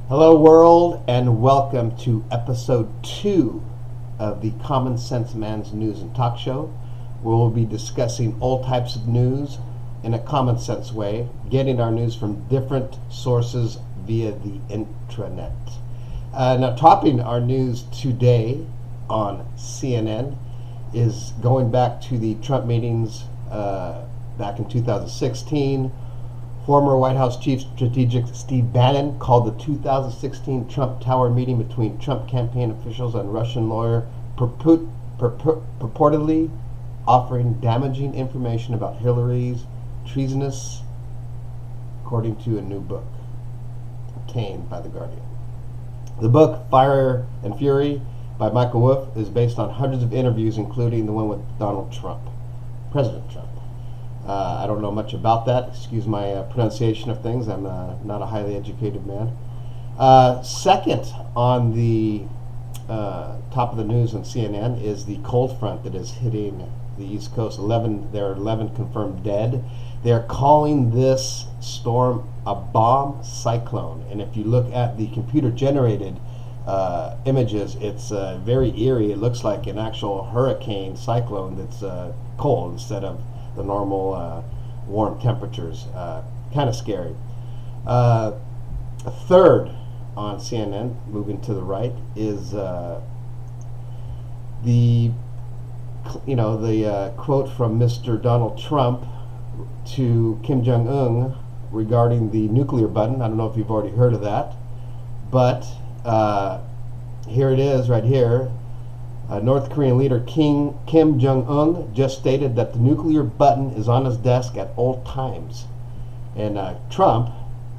Hello, world, and welcome to episode 2 of the KommonSenseMan's News and Talk Show, where we'll be discussing all types of news in a common sense way, getting our news from different sources via the intranet. Now, topping our news today on CNN is going back to the Trump meetings back in 2016. Former White House Chief Strategic Steve Bannon called the 2016 Trump Tower meeting between Trump campaign officials and Russian lawyer purportedly offering damaging information about Hillary's treasonous, according to a new book obtained by The Guardian. The book, Fire and Fury, by Michael Wolff, is based on hundreds of interviews, including the one with Donald Trump, President Trump. I don't know much about that. Excuse my pronunciation of things. I'm not a highly educated man. Second on the top of the news on CNN is the cold front that is hitting the East Coast. There are 11 confirmed dead. They're calling this storm a bomb cyclone. And if you look at the computer-generated images, it's very eerie. It looks like an actual hurricane cyclone that's cold instead of the normal warm temperatures. Kind of scary. Third on CNN, moving to the right, is the quote from Mr. Donald Trump to Kim Jong-un regarding the nuclear button. I don't know if you've already heard of that, but here it is right here. North Korean leader Kim Jong-un just stated that the nuclear button is on his desk at all times. And Trump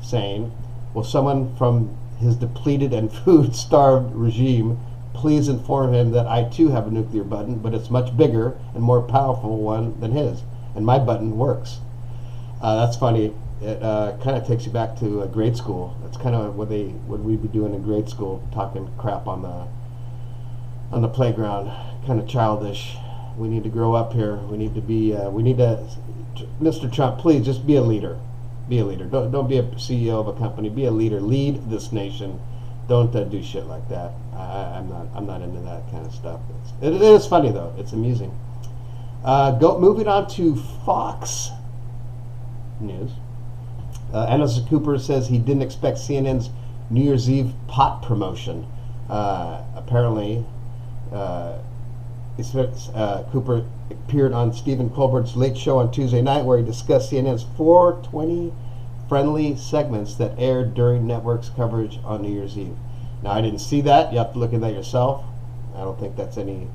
saying, will someone from his depleted and food-starved regime please inform him that I too have a nuclear button, but it's much bigger and more powerful one than his, and my button works. That's funny. It kind of takes you back to grade school. That's kind of what we'd be doing in grade school, talking crap on the playground. Kind of childish. We need to grow up here. We need to Mr. Trump, please just be a leader. Be a leader. Don't be a CEO of a company. Be a leader. Lead this nation. Don't do shit like that. I'm not into that kind of stuff. It is funny though. It's amusing. Moving on to Fox News. Anderson Cooper says he didn't expect CNN's New Year's Eve pot promotion. Apparently, Cooper appeared on Stephen Colbert's Late Show on Tuesday night, where he discussed CNN's 420 friendly segments that aired during network's coverage on New Year's Eve. Now, I didn't see that. You have to look at that yourself. I don't think that's any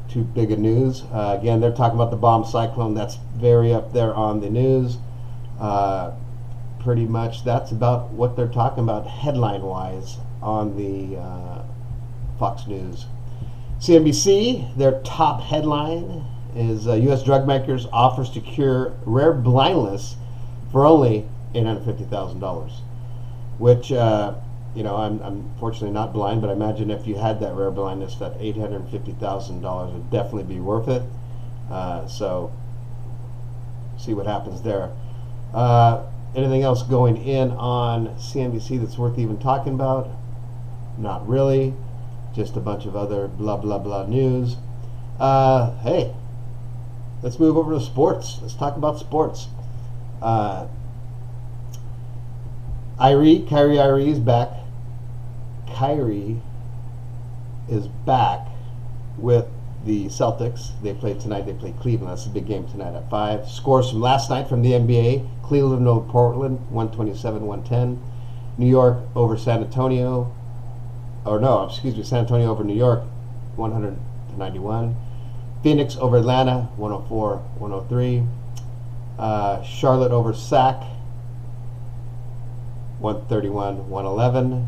too big of news. Again, they're talking about the bomb cyclone. That's very up there on the news. Pretty much that's about what they're talking about headline-wise on the Fox News. CNBC, their top headline is U.S. drug makers offers to cure rare blindness for only $850,000, which, I'm unfortunately not blind, but I imagine if you had that rare blindness, that $850,000 would definitely be worth it. So, see what happens there. Anything else going in on CNBC that's worth even talking about? Not really. Just a bunch of other blah, blah, blah news. Hey, let's move over to sports. Let's talk about sports. Kyrie is back. Kyrie is back with the Celtics. They play tonight. They play Cleveland. That's a big game tonight at 5. Scores from last night from the NBA. Cleveland over Portland, 127-110. New York over San Antonio. San Antonio over New York, 100-91. Phoenix over Atlanta, 104-103. Charlotte over Sac, 131-111.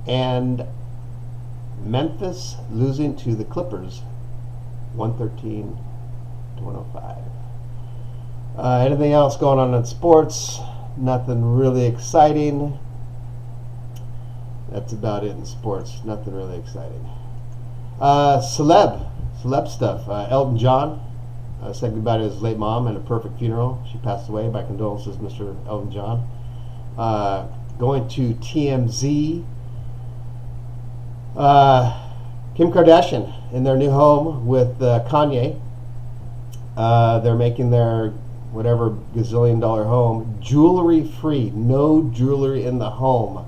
And Memphis losing to the Clippers, 113-105. Anything else going on in sports? Nothing really exciting. That's about it in sports. Nothing really exciting. Celeb stuff. Elton John said goodbye to his late mom in a perfect funeral. She passed away. My condolences, Mr. Elton John. Going to TMZ. Kim Kardashian in their new home with Kanye. They're making their whatever gazillion-dollar home jewelry-free. No jewelry in the home.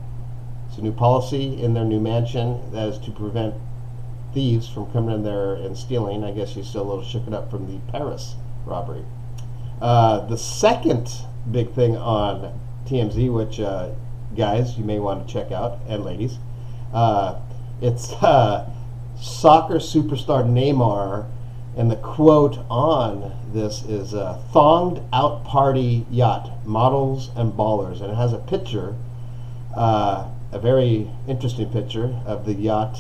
It's a new policy in their new mansion that is to prevent thieves from coming in there and stealing. I guess she's still a little shooken up from the Paris robbery. The second big thing on TMZ, which guys you may want to check out, and ladies, it's soccer superstar Neymar, and the quote on this is "thonged out party yacht, models and ballers," and it has a picture, a very interesting picture of the yacht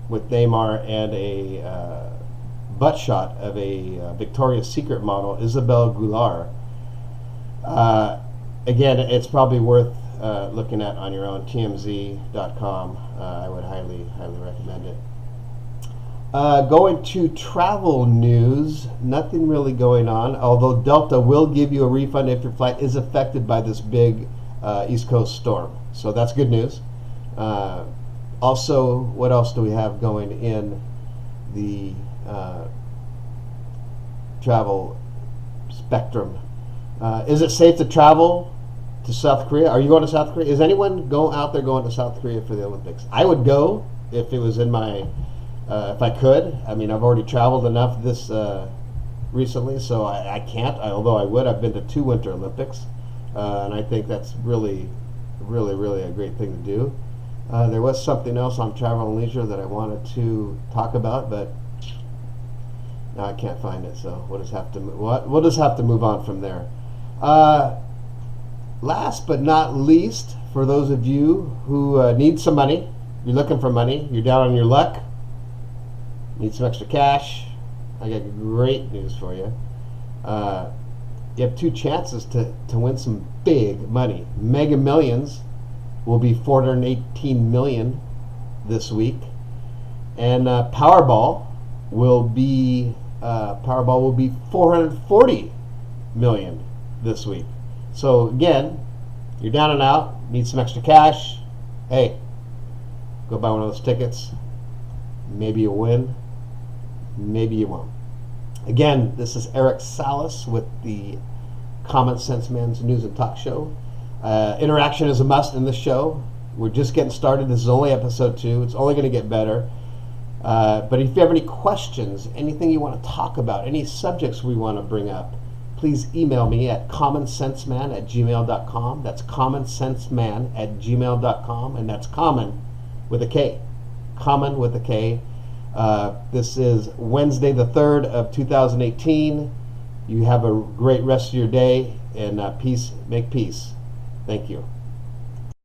with Neymar and a butt shot of a Victoria's Secret model, Isabelle Goulart. Again, it's probably worth looking at on your own, tmz.com. I would highly recommend it. Going to travel news, nothing really going on, although Delta will give you a refund if your flight is affected by this big East Coast storm. So that's good news. Also, what else do we have going in the travel spectrum? Is it safe to travel to South Korea? Are you going to South Korea? Is anyone out there going to South Korea for the Olympics? I would go if it was in my, if I could. I mean, I've already traveled enough this recently, so I can't. Although I would. I've been to 2 Winter Olympics, and I think that's really a great thing to do. There was something else on travel and leisure that I wanted to talk about, but now I can't find it. So we'll just have to move on from there. Last but not least, for those of you who need some money, you're looking for money, you're down on your luck, need some extra cash, I got great news for you. You have 2 chances to win some big money. Mega Millions will be $418 million this week, and Powerball will be $440 million this week. So again, you're down and out, need some extra cash. Hey, go buy one of those tickets. Maybe you'll win, maybe you won't. Again, this is Eric Salas with the KommonSenseMan's News and Talk Show. Interaction is a must in this show. We're just getting started. This is only episode 2. It's only going to get better. But if you have any questions, anything you want to talk about, any subjects we want to bring up, please email me at KommonSenseMan@gmail.com. That's KommonSenseMan@gmail.com, and that's Common with a K. Common with a K. This is Wednesday the 3rd of 2018. You have a great rest of your day, and peace, make peace. Thank you.